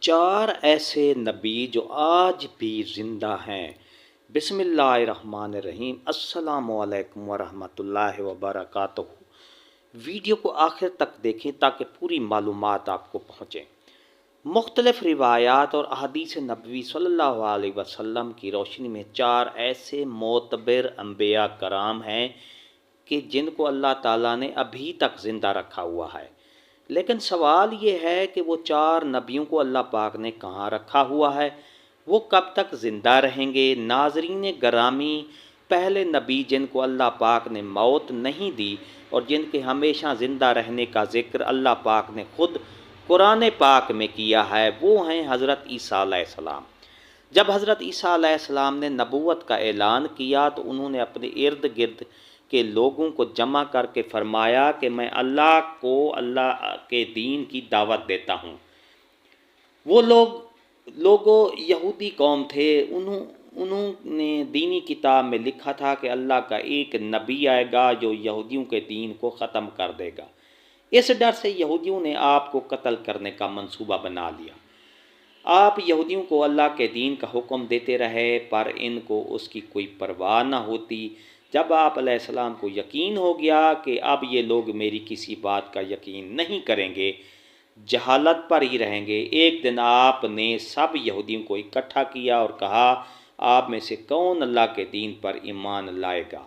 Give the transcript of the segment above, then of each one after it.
چار ایسے نبی جو آج بھی زندہ ہیں۔ بسم اللہ الرحمن الرحیم۔ السلام علیکم ورحمۃ اللہ وبرکاتہ۔ ویڈیو کو آخر تک دیکھیں تاکہ پوری معلومات آپ کو پہنچیں۔ مختلف روایات اور احادیث نبوی صلی اللہ علیہ وسلم کی روشنی میں چار ایسے معتبر انبیاء کرام ہیں کہ جن کو اللہ تعالیٰ نے ابھی تک زندہ رکھا ہوا ہے، لیکن سوال یہ ہے کہ وہ چار نبیوں کو اللہ پاک نے کہاں رکھا ہوا ہے، وہ کب تک زندہ رہیں گے؟ ناظرین گرامی، پہلے نبی جن کو اللہ پاک نے موت نہیں دی اور جن کے ہمیشہ زندہ رہنے کا ذکر اللہ پاک نے خود قرآن پاک میں کیا ہے، وہ ہیں حضرت عیسیٰ علیہ السلام۔ جب حضرت عیسیٰ علیہ السلام نے نبوت کا اعلان کیا تو انہوں نے اپنے ارد گرد کے لوگوں کو جمع کر کے فرمایا کہ میں اللہ کے دین کی دعوت دیتا ہوں۔ وہ لوگوں یہودی قوم تھے، انہوں نے دینی کتاب میں لکھا تھا کہ اللہ کا ایک نبی آئے گا جو یہودیوں کے دین کو ختم کر دے گا۔ اس ڈر سے یہودیوں نے آپ کو قتل کرنے کا منصوبہ بنا لیا۔ آپ یہودیوں کو اللہ کے دین کا حکم دیتے رہے پر ان کو اس کی کوئی پرواہ نہ ہوتی۔ جب آپ علیہ السلام کو یقین ہو گیا کہ اب یہ لوگ میری کسی بات کا یقین نہیں کریں گے، جہالت پر ہی رہیں گے، ایک دن آپ نے سب یہودیوں کو اکٹھا کیا اور کہا، آپ میں سے کون اللہ کے دین پر ایمان لائے گا؟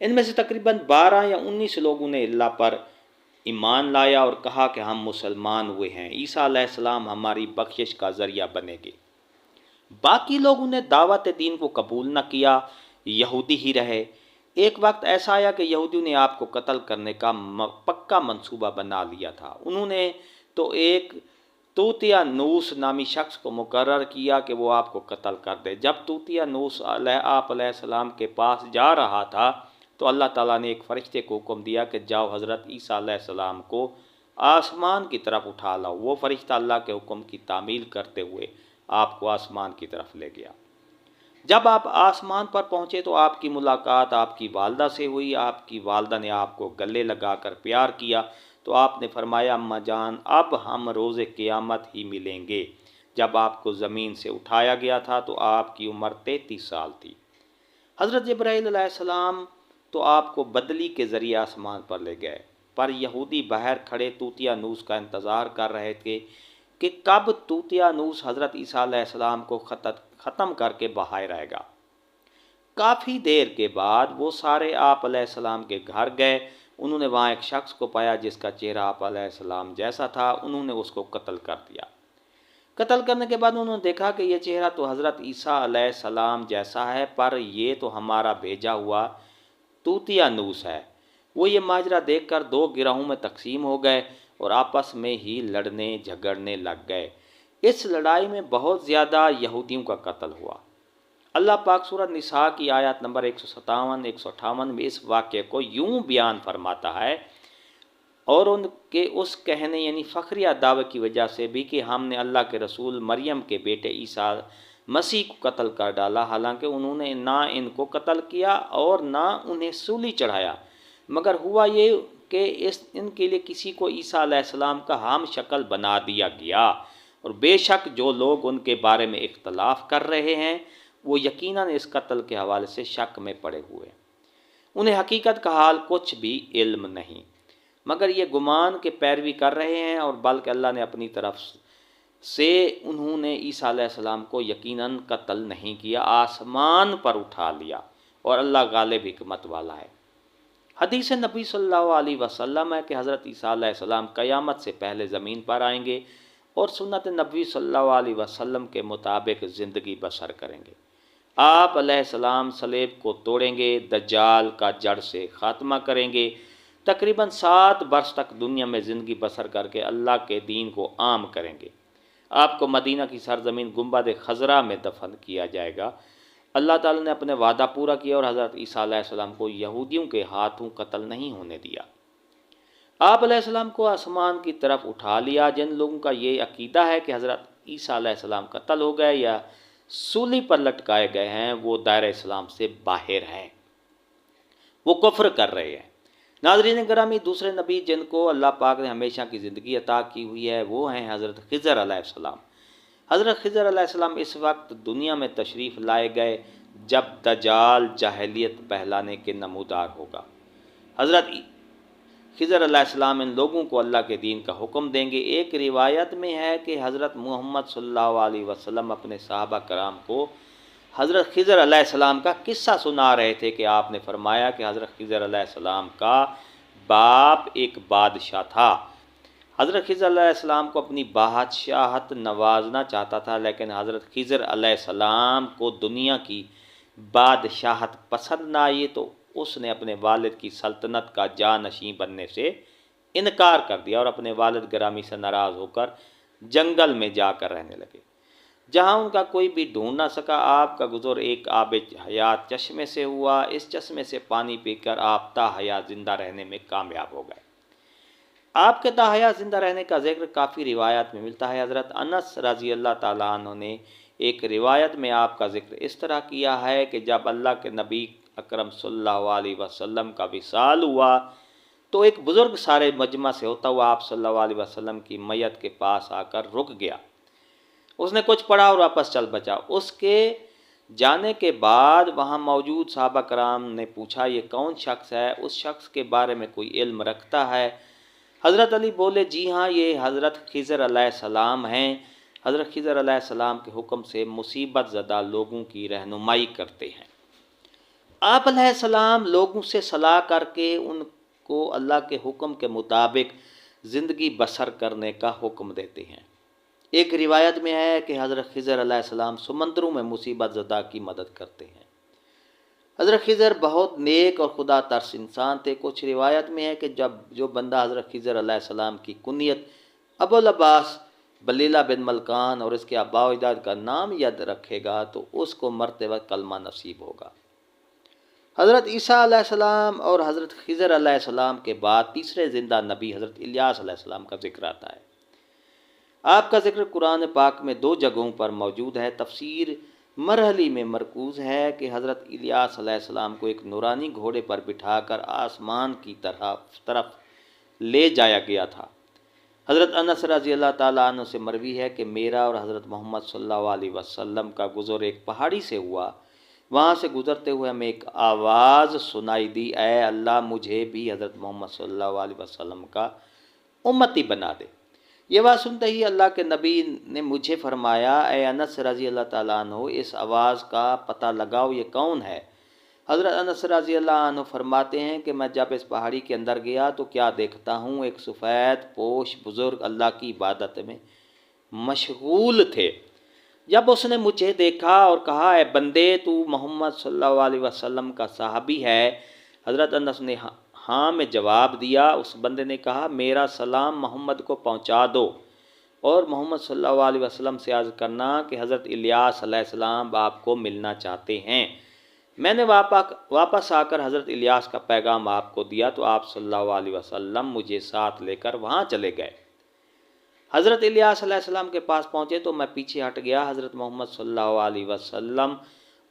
ان میں سے تقریباً 12 یا 19 لوگوں نے اللہ پر ایمان لایا اور کہا کہ ہم مسلمان ہوئے ہیں، عیسیٰ علیہ السلام ہماری بخشش کا ذریعہ بنے گے۔ باقی لوگوں نے دعوت دین کو قبول نہ کیا، یہودی ہی رہے۔ ایک وقت ایسا آیا کہ یہودیوں نے آپ کو قتل کرنے کا پکا منصوبہ بنا لیا تھا۔ انہوں نے تو ایک توتیانوس نامی شخص کو مقرر کیا کہ وہ آپ کو قتل کر دے۔ جب توتیانوس آپ علیہ السلام کے پاس جا رہا تھا تو اللہ تعالیٰ نے ایک فرشتے کو حکم دیا کہ جاؤ حضرت عیسیٰ علیہ السلام کو آسمان کی طرف اٹھا لاؤ۔ وہ فرشتہ اللہ کے حکم کی تعمیل کرتے ہوئے آپ کو آسمان کی طرف لے گیا۔ جب آپ آسمان پر پہنچے تو آپ کی ملاقات آپ کی والدہ سے ہوئی۔ آپ کی والدہ نے آپ کو گلے لگا کر پیار کیا تو آپ نے فرمایا، اماں جان اب ہم روز قیامت ہی ملیں گے۔ جب آپ کو زمین سے اٹھایا گیا تھا تو آپ کی عمر 33 سال تھی۔ حضرت جبرائیل علیہ السلام تو آپ کو بدلی کے ذریعے آسمان پر لے گئے، پر یہودی باہر کھڑے توتیانوس کا انتظار کر رہے تھے کہ کب توتیانوس حضرت عیسیٰ علیہ السلام کو ختم کر کے باہر آئے گا۔ کافی دیر کے بعد وہ سارے آپ علیہ السلام کے گھر گئے۔ انہوں نے وہاں ایک شخص کو پایا جس کا چہرہ آپ علیہ السلام جیسا تھا۔ انہوں نے اس کو قتل کر دیا۔ قتل کرنے کے بعد انہوں نے دیکھا کہ یہ چہرہ تو حضرت عیسیٰ علیہ السلام جیسا ہے، پر یہ تو ہمارا بھیجا ہوا توتیانوس ہے۔ وہ یہ ماجرا دیکھ کر دو گروہوں میں تقسیم ہو گئے اور آپس میں ہی لڑنے جھگڑنے لگ گئے۔ اس لڑائی میں بہت زیادہ یہودیوں کا قتل ہوا۔ اللہ پاک سورہ نساء کی آیات نمبر 157 158 میں اس واقعے کو یوں بیان فرماتا ہے، اور ان کے اس کہنے یعنی فخریہ دعوے کی وجہ سے بھی کہ ہم نے اللہ کے رسول مریم کے بیٹے عیسیٰ مسیح کو قتل کر ڈالا، حالانکہ انہوں نے نہ ان کو قتل کیا اور نہ انہیں سولی چڑھایا، مگر ہوا یہ کہ ان کے لیے کسی کو عیسیٰ علیہ السلام کا ہم شکل بنا دیا گیا، اور بے شک جو لوگ ان کے بارے میں اختلاف کر رہے ہیں وہ یقیناً اس قتل کے حوالے سے شک میں پڑے ہوئے، انہیں حقیقت کا حال کچھ بھی علم نہیں، مگر یہ گمان کے پیروی کر رہے ہیں، اور بلکہ اللہ نے اپنی طرف سے انہوں نے عیسیٰ علیہ السلام کو یقیناً قتل نہیں کیا، آسمان پر اٹھا لیا، اور اللہ غالب حکمت والا ہے۔ حدیث نبی صلی اللہ علیہ وسلم ہے کہ حضرت عیسیٰ علیہ السلام قیامت سے پہلے زمین پر آئیں گے اور سنت نبی صلی اللہ علیہ وسلم کے مطابق زندگی بسر کریں گے۔ آپ علیہ السلام صلیب کو توڑیں گے، دجال کا جڑ سے خاتمہ کریں گے، تقریباً 7 برس تک دنیا میں زندگی بسر کر کے اللہ کے دین کو عام کریں گے۔ آپ کو مدینہ کی سرزمین گنبد خضرا میں دفن کیا جائے گا۔ اللہ تعالیٰ نے اپنے وعدہ پورا کیا اور حضرت عیسیٰ علیہ السلام کو یہودیوں کے ہاتھوں قتل نہیں ہونے دیا۔ آپ علیہ السلام کو آسمان کی طرف اٹھا لیا۔ جن لوگوں کا یہ عقیدہ ہے کہ حضرت عیسیٰ علیہ السلام قتل ہو گئے یا سولی پر لٹکائے گئے ہیں، وہ دائرہ اسلام سے باہر ہیں، وہ کفر کر رہے ہیں۔ ناظرین گرامی، دوسرے نبی جن کو اللہ پاک نے ہمیشہ کی زندگی عطا کی ہوئی ہے وہ ہیں حضرت خضر علیہ السلام۔ حضرت خضر علیہ السلام اس وقت دنیا میں تشریف لائے گئے جب دجال جاہلیت پھیلانے کے نمودار ہوگا۔ حضرت خضر علیہ السلام ان لوگوں کو اللہ کے دین کا حکم دیں گے۔ ایک روایت میں ہے کہ حضرت محمد صلی اللہ علیہ وسلم اپنے صحابہ کرام کو حضرت خضر علیہ السلام کا قصہ سنا رہے تھے کہ آپ نے فرمایا کہ حضرت خضر علیہ السلام کا باپ ایک بادشاہ تھا۔ حضرت خضر علیہ السلام کو اپنی بادشاہت نوازنا چاہتا تھا، لیکن حضرت خضر علیہ السلام کو دنیا کی بادشاہت پسند نہ آئی تو اس نے اپنے والد کی سلطنت کا جانشین بننے سے انکار کر دیا اور اپنے والد گرامی سے ناراض ہو کر جنگل میں جا کر رہنے لگے، جہاں ان کا کوئی بھی ڈھونڈ نہ سکا۔ آپ کا گزر ایک آب حیات چشمے سے ہوا۔ اس چشمے سے پانی پی کر آپ تا حیات زندہ رہنے میں کامیاب ہو گئے۔ آپ کے تا حیات زندہ رہنے کا ذکر کافی روایات میں ملتا ہے۔ حضرت انس رضی اللہ تعالیٰ عنہ نے ایک روایت میں آپ کا ذکر اس طرح کیا ہے کہ جب اللہ کے نبی اکرم صلی اللہ علیہ وسلم کا وصال ہوا تو ایک بزرگ سارے مجمع سے ہوتا ہوا آپ صلی اللہ علیہ وسلم کی میت کے پاس آ کر رک گیا۔ اس نے کچھ پڑھا اور واپس چل بچا۔ اس کے جانے کے بعد وہاں موجود صحابہ کرام نے پوچھا یہ کون شخص ہے، اس شخص کے بارے میں کوئی علم رکھتا ہے؟ حضرت علی بولے جی ہاں، یہ حضرت خضر علیہ السلام ہیں۔ حضرت خضر علیہ السلام کے حکم سے مصیبت زدہ لوگوں کی رہنمائی کرتے ہیں۔ آپ علیہ السلام لوگوں سے صلاح کر کے ان کو اللہ کے حکم کے مطابق زندگی بسر کرنے کا حکم دیتے ہیں۔ ایک روایت میں ہے کہ حضرت خضر علیہ السلام سمندروں میں مصیبت زدہ کی مدد کرتے ہیں۔ حضرت خضر بہت نیک اور خدا ترس انسان تھے۔ کچھ روایت میں ہے کہ جو بندہ حضرت خضر علیہ السلام کی کنیت ابو العباس بلیلہ بن ملکان اور اس کے آباء و اجداد کا نام یاد رکھے گا تو اس کو مرتے وقت کلمہ نصیب ہوگا۔ حضرت عیسیٰ علیہ السلام اور حضرت خضر علیہ السلام کے بعد تیسرے زندہ نبی حضرت الیاس علیہ السلام کا ذکر آتا ہے۔ آپ کا ذکر قرآن پاک میں 2 جگہوں پر موجود ہے۔ تفسیر مرحلی میں مرکوز ہے کہ حضرت الیاس علیہ السلام کو ایک نورانی گھوڑے پر بٹھا کر آسمان کی طرف لے جایا گیا تھا۔ حضرت انس رضی اللہ تعالیٰ عنہ سے مروی ہے کہ میرا اور حضرت محمد صلی اللہ علیہ وسلم کا گزر ایک پہاڑی سے ہوا۔ وہاں سے گزرتے ہوئے ہمیں ایک آواز سنائی دی، اے اللہ مجھے بھی حضرت محمد صلی اللہ علیہ وسلم کا امتی بنا دے۔ یہ بات سنتے ہی اللہ کے نبی نے مجھے فرمایا، اے انس رضی اللہ تعالیٰ عنہ اس آواز کا پتہ لگاؤ یہ کون ہے۔ حضرت انس رضی اللہ عنہ فرماتے ہیں کہ میں جب اس پہاڑی کے اندر گیا تو کیا دیکھتا ہوں، ایک سفید پوش بزرگ اللہ کی عبادت میں مشغول تھے۔ جب اس نے مجھے دیکھا اور کہا اے بندے تو محمد صلی اللہ علیہ وسلم کا صحابی ہے، حضرت انس نے ہاں میں جواب دیا۔ اس بندے نے کہا میرا سلام محمد کو پہنچا دو اور محمد صلی اللہ علیہ وسلم سے عرض کرنا کہ حضرت الیاس علیہ السلام آپ کو ملنا چاہتے ہیں۔ میں نے واپس آ کر حضرت الیاس کا پیغام آپ کو دیا تو آپ صلی اللہ علیہ وسلم مجھے ساتھ لے کر وہاں چلے گئے۔ حضرت الیاس علیہ السلام کے پاس پہنچے تو میں پیچھے ہٹ گیا۔ حضرت محمد صلی اللہ علیہ وسلم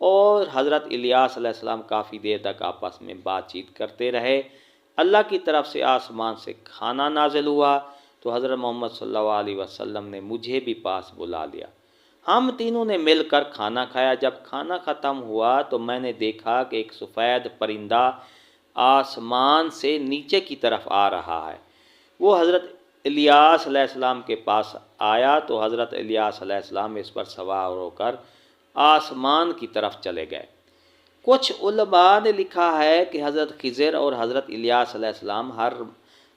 اور حضرت الیاس علیہ السلام کافی دیر تک آپس میں بات چیت کرتے رہے۔ اللہ کی طرف سے آسمان سے کھانا نازل ہوا تو حضرت محمد صلی اللہ علیہ وسلم نے مجھے بھی پاس بلا لیا۔ ہم تینوں نے مل کر کھانا کھایا۔ جب کھانا ختم ہوا تو میں نے دیکھا کہ ایک سفید پرندہ آسمان سے نیچے کی طرف آ رہا ہے۔ وہ حضرت الیاس علیہ السلام کے پاس آیا تو حضرت الیاس علیہ السلام اس پر سوار ہو کر آسمان کی طرف چلے گئے۔ کچھ علماء نے لکھا ہے کہ حضرت خضر اور حضرت الیاس علیہ السلام ہر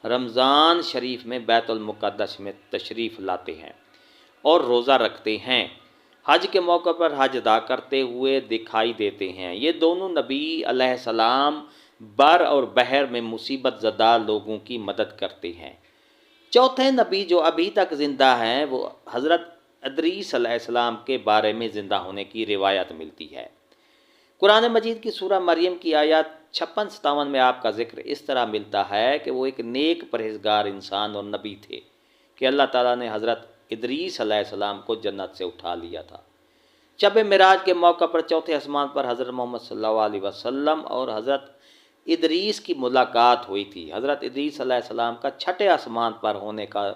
رمضان شریف میں بیت المقدس میں تشریف لاتے ہیں اور روزہ رکھتے ہیں۔ حج کے موقع پر حج ادا کرتے ہوئے دکھائی دیتے ہیں۔ یہ دونوں نبی علیہ السلام بر اور بحر میں مصیبت زدہ لوگوں کی مدد کرتے ہیں۔ چوتھے نبی جو ابھی تک زندہ ہیں وہ حضرت ادریس علیہ السلام کے بارے میں زندہ ہونے کی روایت ملتی ہے۔ قرآن مجید کی سورہ مریم کی آیات 56-57 میں آپ کا ذکر اس طرح ملتا ہے کہ وہ ایک نیک پرہیزگار انسان اور نبی تھے کہ اللہ تعالیٰ نے حضرت ادریس علیہ السلام کو جنت سے اٹھا لیا تھا۔ شب معراج کے موقع پر چوتھے آسمان پر حضرت محمد صلی اللہ علیہ وسلم اور حضرت ادریس کی ملاقات ہوئی تھی۔ حضرت ادریس علیہ السلام کا چھٹے آسمان پر ہونے کا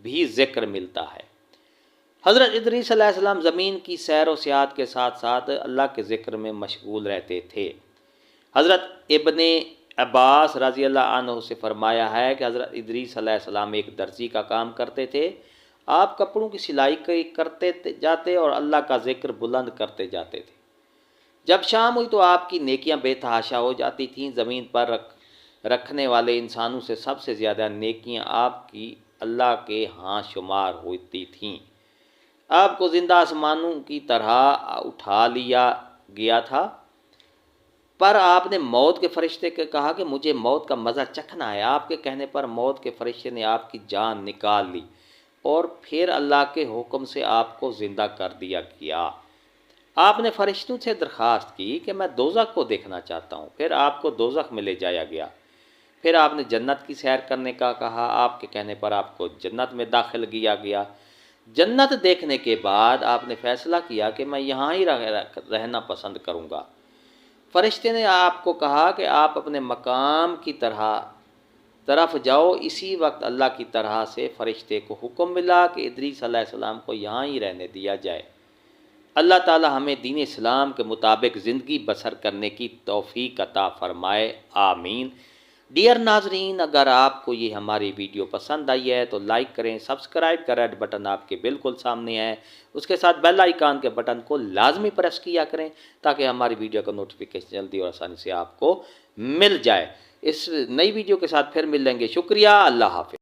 بھی ذکر ملتا ہے۔ حضرت ادریس علیہ السلام زمین کی سیر و سیاحت کے ساتھ ساتھ اللہ کے ذکر میں مشغول رہتے تھے۔ حضرت ابن عباس رضی اللہ عنہ سے فرمایا ہے کہ حضرت ادریس علیہ السلام ایک درزی کا کام کرتے تھے۔ آپ کپڑوں کی سلائی کرتے جاتے اور اللہ کا ذکر بلند کرتے جاتے تھے۔ جب شام ہوئی تو آپ کی نیکیاں بے تحاشا ہو جاتی تھیں۔ زمین پر رکھنے والے انسانوں سے سب سے زیادہ نیکیاں آپ کی اللہ کے ہاں شمار ہوتی تھیں۔ آپ کو زندہ آسمانوں کی طرح اٹھا لیا گیا تھا، پر آپ نے موت کے فرشتے کو کہا کہ مجھے موت کا مزہ چکھنا ہے۔ آپ کے کہنے پر موت کے فرشتے نے آپ کی جان نکال لی اور پھر اللہ کے حکم سے آپ کو زندہ کر دیا گیا۔ آپ نے فرشتوں سے درخواست کی کہ میں دوزخ کو دیکھنا چاہتا ہوں، پھر آپ کو دوزخ میں لے جایا گیا۔ پھر آپ نے جنت کی سیر کرنے کا کہا، آپ کے کہنے پر آپ کو جنت میں داخل کیا گیا۔ جنت دیکھنے کے بعد آپ نے فیصلہ کیا کہ میں یہاں ہی رہنا پسند کروں گا۔ فرشتے نے آپ کو کہا کہ آپ اپنے مقام کی طرف جاؤ۔ اسی وقت اللہ کی طرح سے فرشتے کو حکم ملا کہ ادریس علیہ السلام کو یہاں ہی رہنے دیا جائے۔ اللہ تعالی ہمیں دین اسلام کے مطابق زندگی بسر کرنے کی توفیق عطا فرمائے، آمین۔ ڈیئر ناظرین، اگر آپ کو یہ ہماری ویڈیو پسند آئی ہے تو لائک کریں، سبسکرائب کا ریڈ بٹن آپ کے بالکل سامنے ہے، اس کے ساتھ بیل آئیکن کے بٹن کو لازمی پریس کیا کریں تاکہ ہماری ویڈیو کا نوٹیفیکیشن جلدی اور آسانی سے آپ کو مل جائے۔ اس نئی ویڈیو کے ساتھ پھر مل لیں گے۔ شکریہ، اللہ حافظ۔